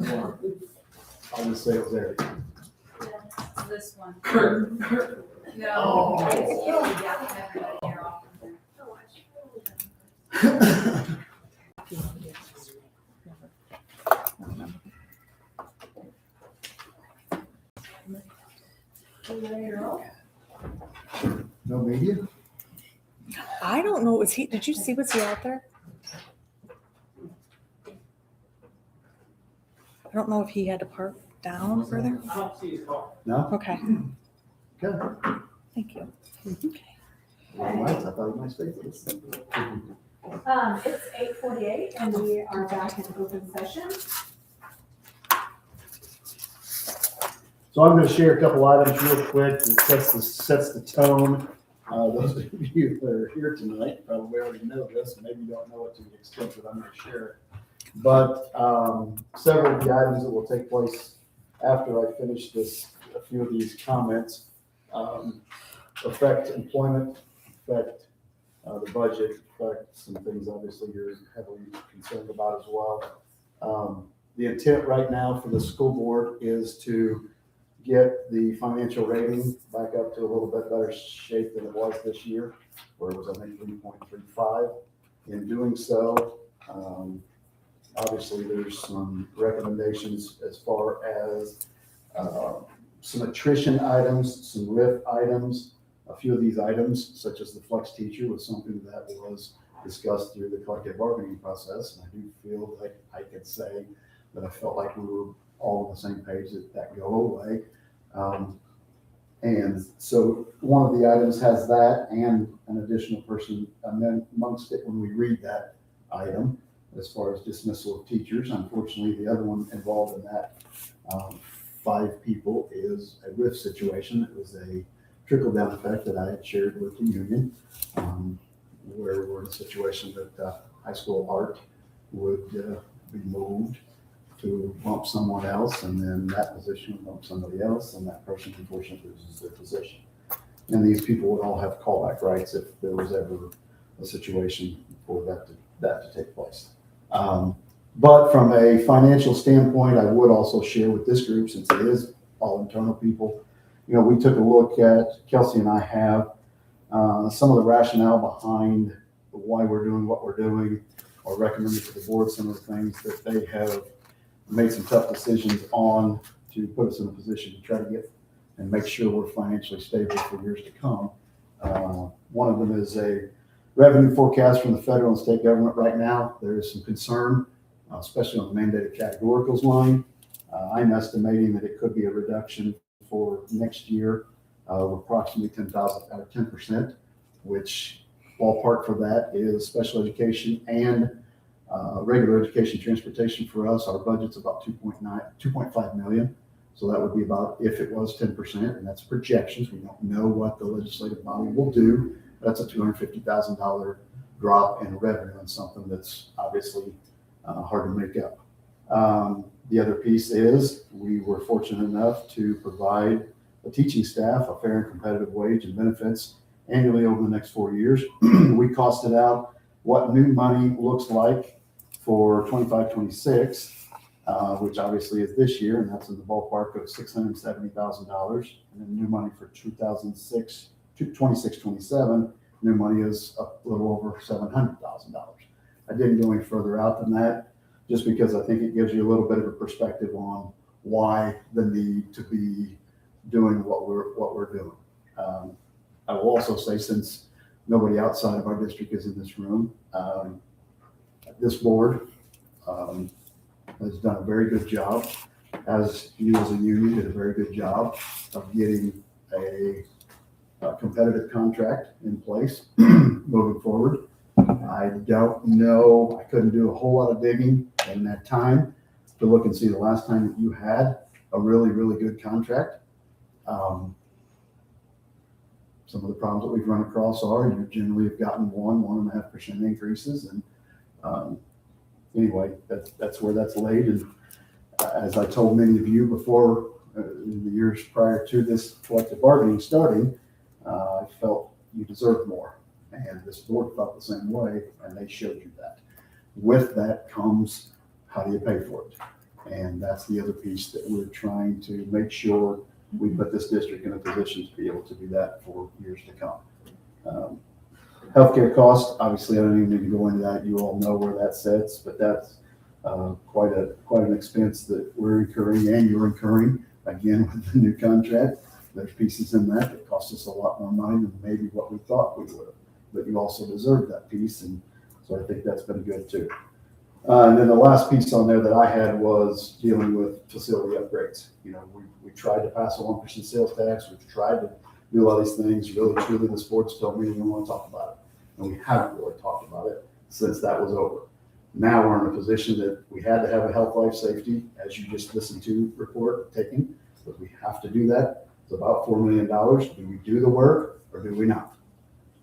I'll just say it was Eric. This one. No. Oh. No media? I don't know. Was he? Did you see? Was he out there? I don't know if he had to park down further. I don't see his car. No? Okay. Good. Thank you. Okay. Well, I thought it might stay. It's 8:48 and we are back in open session. So I'm going to share a couple items real quick that sets the tone. Those of you that are here tonight probably already know this, and maybe you don't know it to the extent that I'm going to share it. But several of the items that will take place after I finish this, a few of these comments, affect employment, affect the budget, affect some things obviously you're heavily concerned about as well. The intent right now for the school board is to get the financial rating back up to a little bit better shape than it was this year, where it was, I think, 3.35. In doing so, obviously there's some recommendations as far as some attrition items, some RIF items. A few of these items, such as the flex teacher, was something that was discussed through the collective bargaining process. And I do feel like I could say that I felt like we were all on the same page that go away. And so one of the items has that and an additional person amongst it when we read that item as far as dismissal of teachers. Unfortunately, the other one involved in that 5 people is a RIF situation. It was a trickle-down effect that I had shared with the union, where we're in a situation that high school art would be moved to bump someone else, and then that position would bump somebody else, and that person unfortunately loses their position. And these people would all have callback rights if there was ever a situation for that to take place. But from a financial standpoint, I would also share with this group, since it is all internal people, we took a look at, Kelsey and I have, some of the rationale behind why we're doing what we're doing, or recommended to the board some of the things that they have made some tough decisions on to put us in a position to try to get and make sure we're financially stable for years to come. One of them is a revenue forecast from the federal and state government right now. There is some concern, especially on the mandated categoricals line. I'm estimating that it could be a reduction for next year of approximately 10%, which ballpark for that is special education and regular education transportation. For us, our budget's about 2.5 million. So that would be about, if it was 10%, and that's projections. We don't know what the legislative body will do. That's a $250,000 drop in revenue and something that's obviously hard to make up. The other piece is we were fortunate enough to provide the teaching staff a fair and competitive wage and benefits annually over the next 4 years. We costed out what new money looks like for 25-26, which obviously is this year, and that's in the ballpark of $670,000. And then new money for 26-27, new money is a little over $700,000. I didn't go any further out than that, just because I think it gives you a little bit of a perspective on why the need to be doing what we're doing. I will also say, since nobody outside of our district is in this room, this board has done a very good job, as you as a union did a very good job of getting a competitive contract in place moving forward. I don't know, I couldn't do a whole lot of digging in that time to look and see the last time that you had a really, really good contract. Some of the problems that we've run across are you generally have gotten 1.5% increases. And anyway, that's where that's laid. And as I told many of you before, in the years prior to this collective bargaining starting, I felt you deserved more. And this board felt the same way, and they showed you that. With that comes, how do you pay for it? And that's the other piece that we're trying to make sure we put this district in a position to be able to do that for years to come. Healthcare costs, obviously, I don't even need to go into that. You all know where that sits, but that's quite an expense that we're incurring and you're incurring, again, with the new contract. There's pieces in that cost us a lot more money than maybe what we thought we would, but you also deserve that piece, and so I think that's been good too. And then the last piece on there that I had was dealing with facility upgrades. You know, we tried to pass a 1% sales tax. We've tried to do all these things. Really, truly, the sports told me we don't want to talk about it. And we haven't really talked about it since that was over. Now we're in a position that we had to have a health, life, safety, as you just listened to, report taking, but we have to do that. It's about $4 million. Do we do the work or do we not?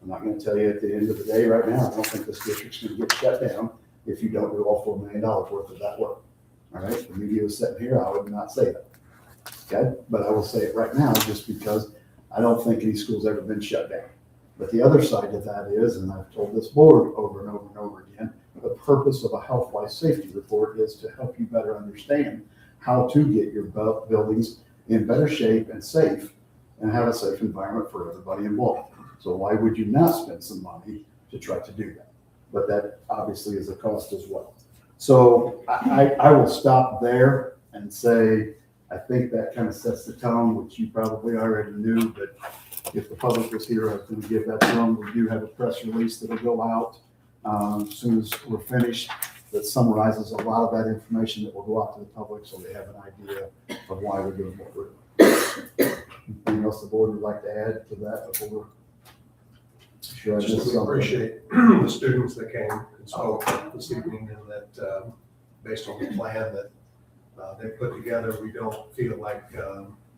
I'm not going to tell you at the end of the day right now, I don't think this district's going to get shut down if you don't do all $4 million worth of that work. All right, if the media was sitting here, I would not say that. Okay, but I will say it right now just because I don't think any school's ever been shut down. But the other side of that is, and I've told this board over and over and over again, the purpose of a health, life, safety report is to help you better understand how to get your buildings in better shape and safe and have a safe environment for everybody involved. So why would you not spend some money to try to do that? But that obviously is a cost as well. So I will stop there and say, I think that kind of sets the tone, which you probably already knew, but if the public was here, I was going to give that to them. We do have a press release that'll go out as soon as we're finished that summarizes a lot of that information that will go out to the public so they have an idea of why we're doing what we're doing. Anything else the board would like to add to that before? Sure, Just we appreciate the students that came and spoke this evening, and that based on the plan that they put together, we don't feel like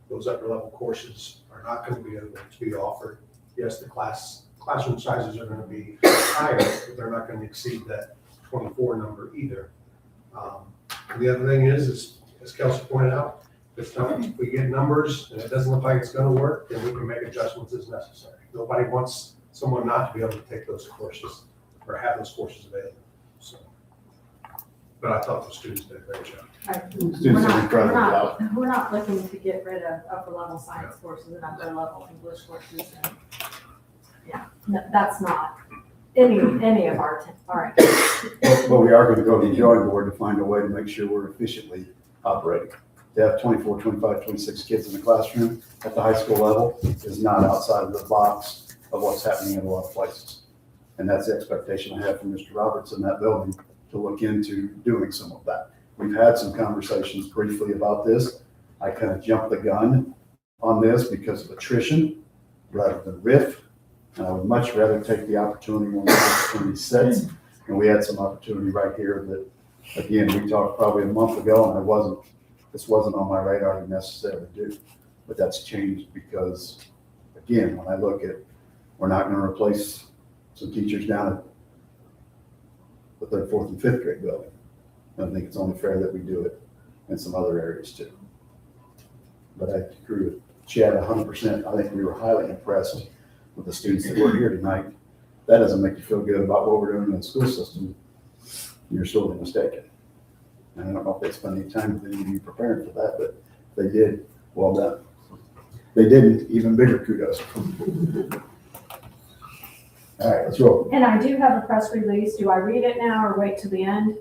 those upper level courses are not going to be able to be offered. Yes, the classroom sizes are going to be higher, but they're not going to exceed that 24 number either. And the other thing is as Kelsey pointed out, if we get numbers and it doesn't look like it's going to work, then we can make adjustments as necessary. Nobody wants someone not to be able to take those courses or have those courses available. So, but I thought the students did a great job. Students did an incredible job. We're not looking to get rid of upper level science courses and upper level English courses. And, that's not any of our But we are going to go to the drawing board to find a way to make sure we're efficiently operating. To have 24, 25, 26 kids in the classroom at the high school level is not outside of the box of what's happening in a lot of places. And that's the expectation I have from Mr. Roberts in that building to look into doing some of that. We've had some conversations briefly about this. I kind of jumped the gun on this because of attrition rather than RIF. And I would much rather take the opportunity when the opportunity sets. And we had some opportunity right here that, again, we talked probably a month ago, and this wasn't on my radar to necessarily do. But that's changed because, again, when I look at, we're not going to replace some teachers down at the third, fourth, and fifth grade building. I think it's only fair that we do it in some other areas too. But I agree with Chad 100%. I think we were highly impressed with the students that were here tonight. That doesn't make you feel good about what we're doing in the school system. You're sorely mistaken. And I don't know if they spent any time with any of you preparing for that, but they did. Well done. They didn't, even bigger kudos. All right, let's roll. And I do have a press release. Do I read it now or wait till the end?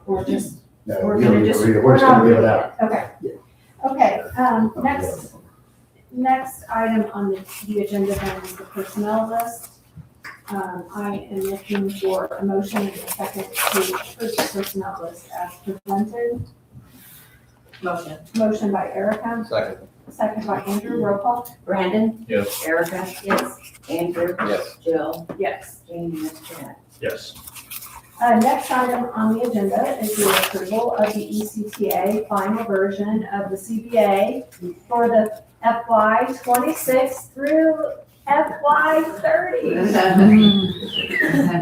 Or just, No, we're you don't gonna need to just, read it. we're We're just not going to give reading it it. out. Okay, next item on the agenda then is the personnel list. I am looking for a motion and a second to approve the personnel list as presented. Motion by Erica, second by Andrew. Roll call. Brandon? Yes. Erica? Yes. Andrew? Yes. Jill? Yes. Jamie? Yes. Chad? Yes. Next item on the agenda is the approval of the ECTA final version of the CBA for the FY 26 through FY 30.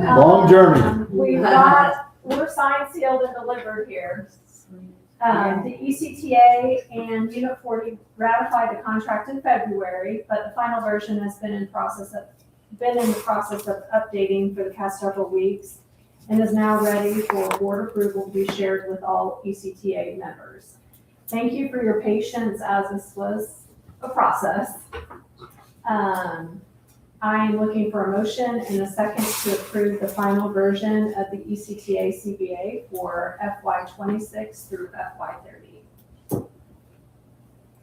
Long journey. We're signed, sealed, and delivered here. The ECTA and Unit 40 ratified the contract in February, but the final version has been in the process of updating for the past several weeks. and is now ready for board approval to be shared with all ECTA members. Thank you for your patience as this was a process. I am looking for a motion and a second to approve the final version of the ECTA CBA for FY '26 through FY '30.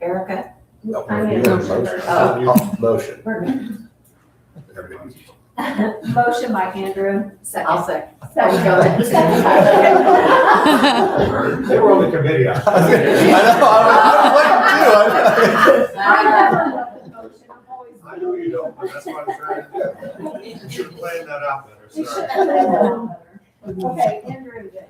Erica? I made a motion first. Motion. We're good. Motion by Andrew. I'll second. Second. They were on the committee. I know. I know you don't, but that's what I'm trying to do. You should have planned that out better, We should sorry. have played that out better. Okay, Andrew did.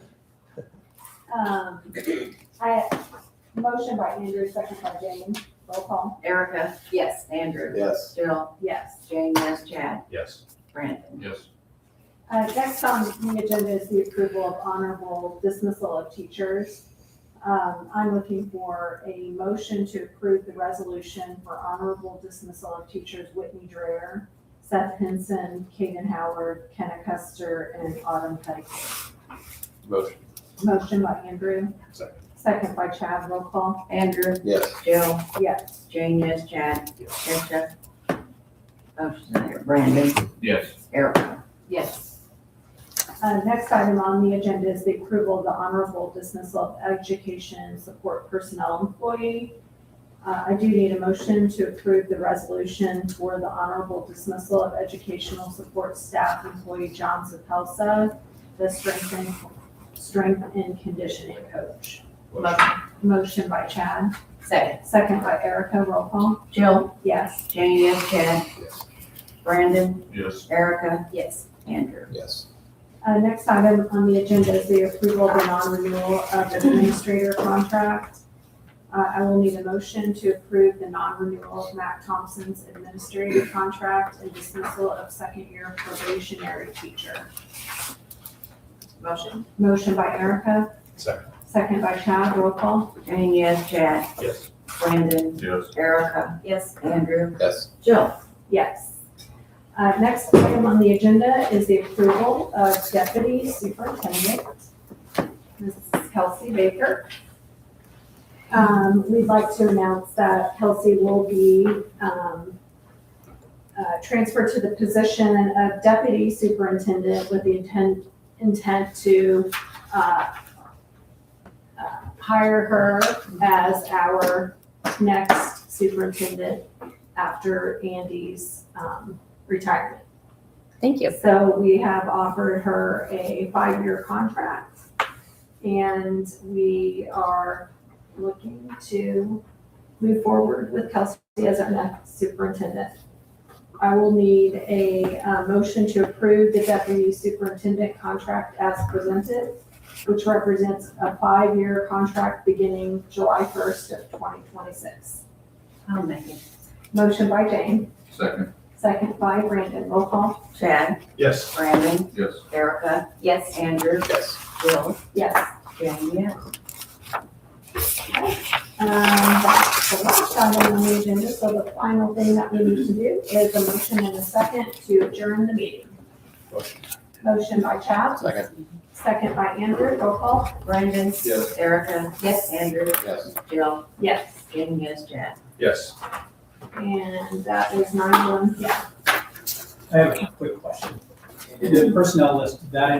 Motion by Andrew, second by Jane. Roll call. Erica? Yes. Andrew? Yes. Jill? Yes. Jane, yes. Chad? Yes. Brandon? Yes. Next on the agenda is the approval of honorable dismissal of teachers. I'm looking for a motion to approve the resolution for honorable dismissal of teachers Whitney Dreher, Seth Henson, Kaden Howard, Kenna Custer, and Autumn Petticoat. Motion. Motion by Andrew. Second. Second by Chad. Roll call. Andrew? Yes. Jill? Yes. Jane, yes. Chad? Jessica? Motion's not here. Brandon? Yes. Erica? Yes. Next item on the agenda is the approval of the honorable dismissal of education support personnel employee. I do need a motion to approve the resolution for the honorable dismissal of educational support staff employee John Sapelsa, the strength and conditioning coach. Motion by Chad, Second. second by Erica. Roll call. Jill? Yes. Jane, yes. Chad? Yes. Brandon? Yes. Erica? Yes. Andrew? Yes. Next item on the agenda is the approval of the non-renewal of the administrator contract. I will need a motion to approve the non-renewal of Matt Thompson's administrative contract and dismissal of second-year probationary teacher. Motion. Motion by Erica, Second. second by Chad. Roll call. Jane, yes. Chad? Yes. Brandon? Yes. Erica? Yes. Andrew? Yes. Jill? Yes. Next item on the agenda is the approval of deputy superintendent, Mrs. Kelsey Baker. We'd like to announce that Kelsey will be transferred to the position of deputy superintendent with the intent to hire her as our next superintendent after Andy's retirement. Thank you. So we have offered her a 5-year contract, and we are looking to move forward with Kelsey as our next superintendent. I will need a motion to approve the deputy superintendent contract as presented, which represents a 5-year contract beginning July 1st of 2026. I'll make it. Motion by Jane, Second. second by Brandon. Roll call. Chad? Yes. Brandon? Yes. Erica? Yes. Andrew? Yes. Jill? Yes. Jane, yes. That's the last item on the agenda, so the final thing that we need to do is a motion and a second to adjourn the meeting. Motion. Motion by Chad, Second. second by Andrew. Roll call. Brandon? Yes. Erica? Yes. Andrew? Yes. Jill? Yes. Jane, yes. Chad? Yes. And that is 9/1. Yeah. I have a quick question. The personnel list, that